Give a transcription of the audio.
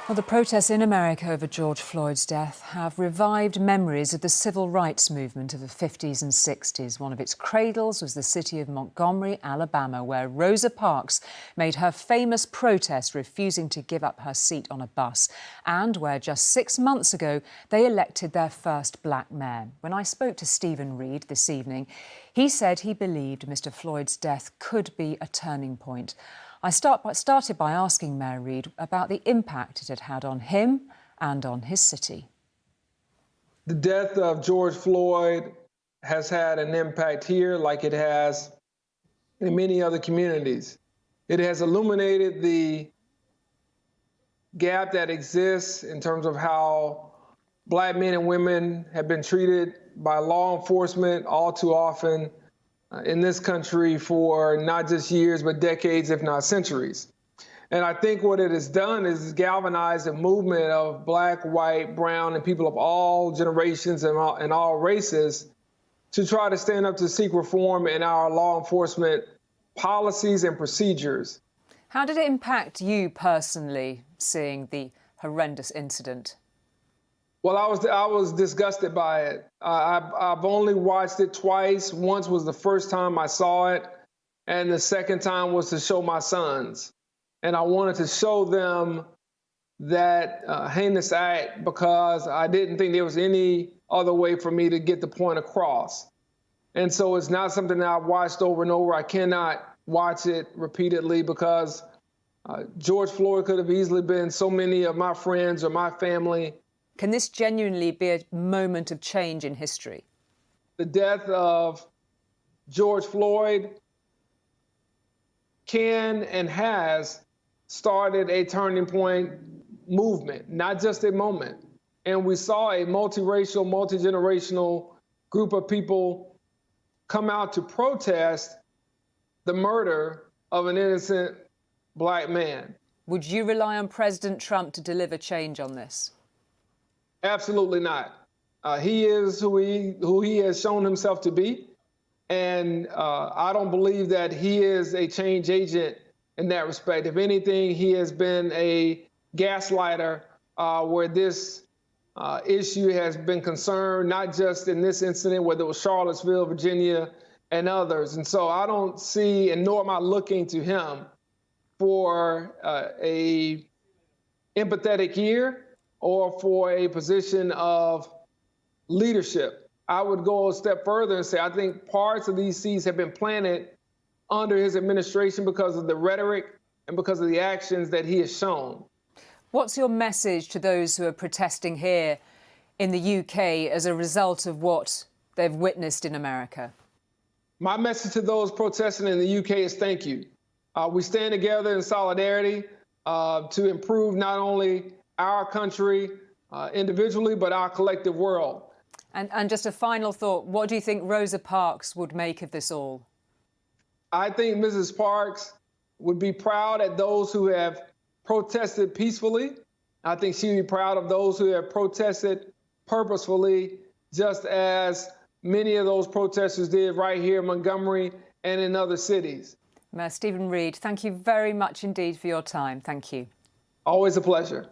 Well, the protests in America over George Floyd's death have revived memories of the civil rights movement of the 50s and 60s. One of its cradles was the city of Montgomery, Alabama, where Rosa Parks made her famous protest refusing to give up her seat on a bus, and where just 6 months ago they elected their first black mayor. When I spoke to Stephen Reed this evening, he said he believed Mr. Floyd's death could be a turning point. I started by asking Mayor Reed about the impact it had had on him and on his city. The death of George Floyd has had an impact here like it has in many other communities. It has illuminated the gap that exists in terms of how Black men and women have been treated by law enforcement all too often in this country for not just years, but decades, if not centuries. And I think what it has done is galvanized a movement of Black, white, brown, and people of all generations and all races to try to stand up to seek reform in our law enforcement policies and procedures. How did it impact you personally, seeing the horrendous incident? Well, I was disgusted by it. I've only watched it twice. Once was the first time I saw it, and the second time was to show my sons. And I wanted to show them that heinous act because I didn't think there was any other way for me to get the point across. And so it's not something that I've watched over and over. I cannot watch it repeatedly because George Floyd could have easily been so many of my friends or my family. Can this genuinely be a moment of change in history? The death of George Floyd can and has started a turning point movement, not just a moment. And we saw a multiracial, multi-generational group of people come out to protest the murder of an innocent Black man. Would you rely on President Trump to deliver change on this? Absolutely not. He is who he has shown himself to be. And I don't believe that he is a change agent in that respect. If anything, he has been a gaslighter where this issue has been concerned, not just in this incident, whether it was Charlottesville, Virginia, and others. And so I don't see, and nor am I looking to him for a empathetic ear or for a position of leadership. I would go a step further and say I think parts of these seeds have been planted under his administration because of the rhetoric and because of the actions that he has shown. What's your message to those who are protesting here in the UK as a result of what they've witnessed in America? My message to those protesting in the UK is thank you. We stand together in solidarity to improve not only our country individually, but our collective world. And just a final thought, what do you think Rosa Parks would make of this all? I think Mrs. Parks would be proud at those who have protested peacefully. I think she'd be proud of those who have protested purposefully, just as many of those protesters did right here in Montgomery and in other cities. Mayor Stephen Reed, thank you very much indeed for your time. Thank you. Always a pleasure.